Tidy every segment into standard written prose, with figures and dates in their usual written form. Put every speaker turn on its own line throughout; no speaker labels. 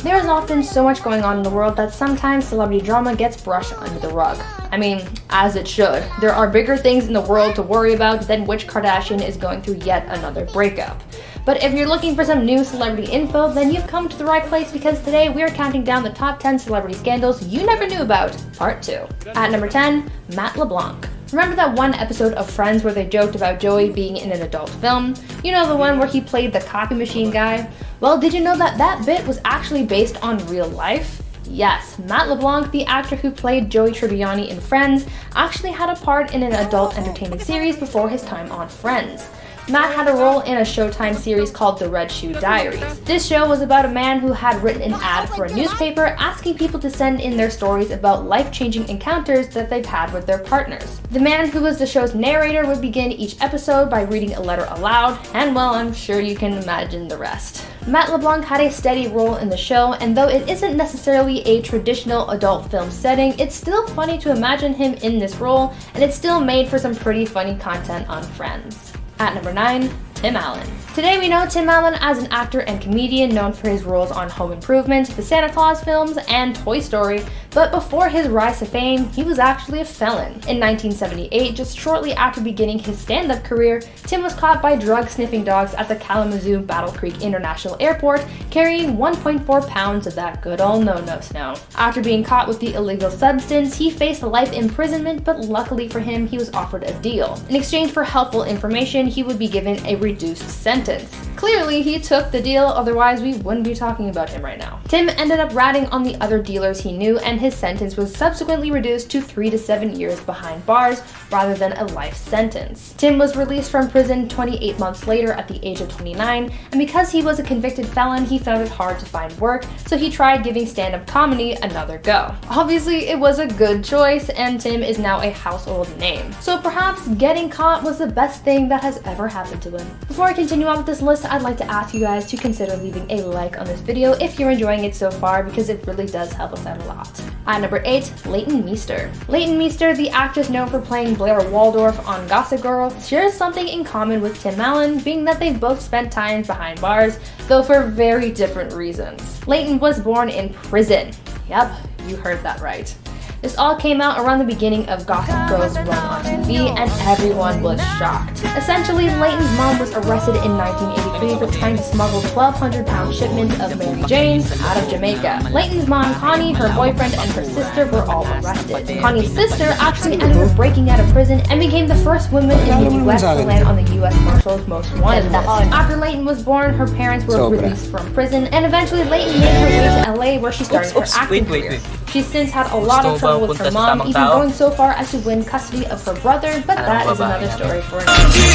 There is often so much going on in the world that sometimes celebrity drama gets brushed under the rug. I mean, as it should. There are bigger things in the world to worry about than which Kardashian is going through yet another breakup. But if you're looking for some new celebrity info, then you've come to the right place, because today we are counting down the top 10 celebrity scandals you never knew about, part 2. At number 10, Matt LeBlanc. Remember that one episode of Friends where they joked about Joey being in an adult film? You know, the one where he played the copy machine guy? Well, did you know that that bit was actually based on real life? Yes, Matt LeBlanc, the actor who played Joey Tribbiani in Friends, actually had a part in an adult entertainment series before his time on Friends. Matt had a role in a Showtime series called The Red Shoe Diaries. This show was about a man who had written an ad for a newspaper asking people to send in their stories about life-changing encounters that they've had with their partners. The man who was the show's narrator would begin each episode by reading a letter aloud, and well, I'm sure you can imagine the rest. Matt LeBlanc had a steady role in the show, and though it isn't necessarily a traditional adult film setting, it's still funny to imagine him in this role, and it's still made for some pretty funny content on Friends. At number 9, Tim Allen. Today we know Tim Allen as an actor and comedian known for his roles on Home Improvement, the Santa Claus films, and Toy Story, but before his rise to fame, he was actually a felon. In 1978, just shortly after beginning his stand-up career, Tim was caught by drug-sniffing dogs at the Kalamazoo Battle Creek International Airport, carrying 1.4 pounds of that good old no-no snow. After being caught with the illegal substance, he faced life imprisonment, but luckily for him, he was offered a deal. In exchange for helpful information, he would be given a reduced sentence. Clearly, he took the deal, otherwise we wouldn't be talking about him right now. Tim ended up ratting on the other dealers he knew, and his sentence was subsequently reduced to 3 to 7 years behind bars rather than a life sentence. Tim was released from prison 28 months later at the age of 29, and because he was a convicted felon, he found it hard to find work, so he tried giving stand-up comedy another go. Obviously, it was a good choice, and Tim is now a household name. So perhaps getting caught was the best thing that has ever happened to him. Before I continue on with this list, I'd like to ask you guys to consider leaving a like on this video if you're enjoying it so far, because it really does help us out a lot. At number 8, Leighton Meester. Leighton Meester, the actress known for playing Blair Waldorf on Gossip Girl, shares something in common with Tim Allen, being that they've both spent time behind bars, though for very different reasons. Leighton was born in prison. Yep, you heard that right. This all came out around the beginning of Gossip Girl's run on TV, and everyone was shocked. Essentially, Leighton's mom was arrested in 1983 for trying to smuggle 1,200-pound shipments of Mary Janes out of Jamaica. Leighton's mom, Connie, her boyfriend, and her sister were all arrested. Connie's sister actually ended up breaking out of prison and became the first woman in the U.S. to land on the U.S. Marshals Most Wanted list. After Leighton was born, her parents were released from prison, and eventually Leighton made her way to LA, where she started her acting career. She's since had a lot of trouble with her mom, even going so far as to win custody of her brother, but that is another story for another day.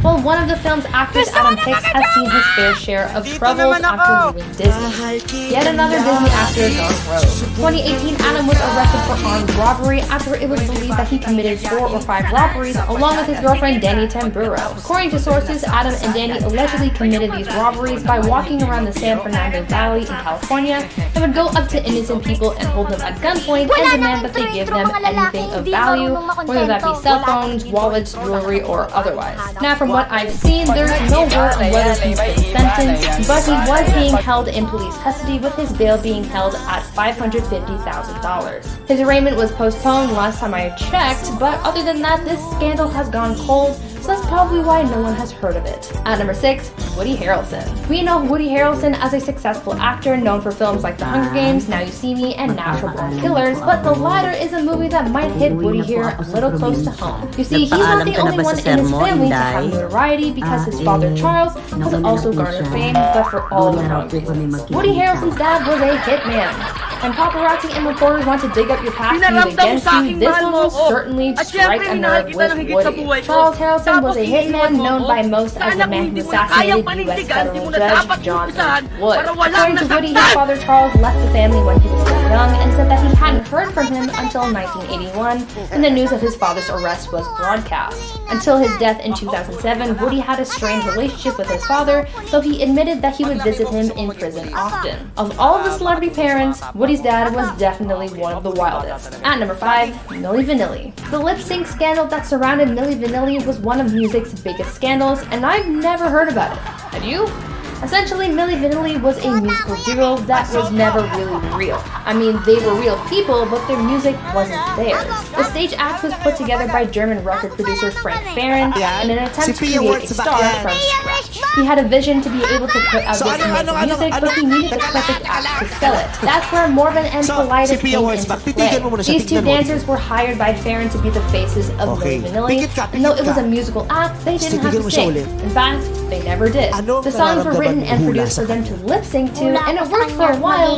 Well, one of the film's actors, Adam Hicks, has seen his fair share of troubles after leaving Disney. Yet another Disney actor gone rogue. 2018, Adam was arrested for armed robbery after it was believed that he committed 4 or 5 robberies along with his girlfriend Danny Tamburo. According to sources, Adam and Danny allegedly committed these robberies by walking around the San Fernando Valley in California and would go up to innocent people and hold them at gunpoint and demand that they give them anything of value, whether that be cell phones, wallets, jewelry, or otherwise. Now, from what I've seen, there's no word on whether he's been sentenced, but he was being held in police custody with his bail being held at $550,000. His arraignment was postponed last time I checked, but other than that, this scandal has gone cold, so that's probably why no one has heard of it. At number 6, Woody Harrelson. We know Woody Harrelson as a successful actor known for films like The Hunger Games, Now You See Me, and Natural Born Killers, but the latter is a movie that might hit Woody here a little close to home. You see, he's not the only one in his family to have notoriety, because his father Charles has also garnered fame, but for all the wrong reasons. Woody Harrelson's dad was a hitman. And paparazzi and reporters want to dig up your past feud against you, this one will certainly strike a nerve with Woody. Charles Harrelson was a hitman known by most as the man who assassinated convicted U.S. federal judge John H. Wood. According to Woody, his father Charles left the family when he was still young and said that he hadn't heard from him until 1981 when the news of his father's arrest was broadcast. Until his death in 2007, Woody had a strained relationship with his father, though he admitted that he would visit him in prison often. Of all of the celebrity parents, Woody's dad was definitely one of the wildest. At number 5, Milli Vanilli. The lip sync scandal that surrounded Milli Vanilli was one of music's biggest scandals, and I've never heard about it. Have you? Essentially, Milli Vanilli was a musical duo that was never really real. I mean, they were real people, but their music wasn't theirs. The stage act was put together by German record producer Frank Farian in an attempt to create a star from scratch. He had a vision to be able to put out this amazing music, but he needed the perfect act to sell it. That's where Morvan and Politis came into play. These two dancers were hired by Farian to be the faces of Milli Vanilli, and though it was a musical act, they didn't have to sing. In fact, they never did. The songs were written and produced for them to lip sync to, and it worked for a while.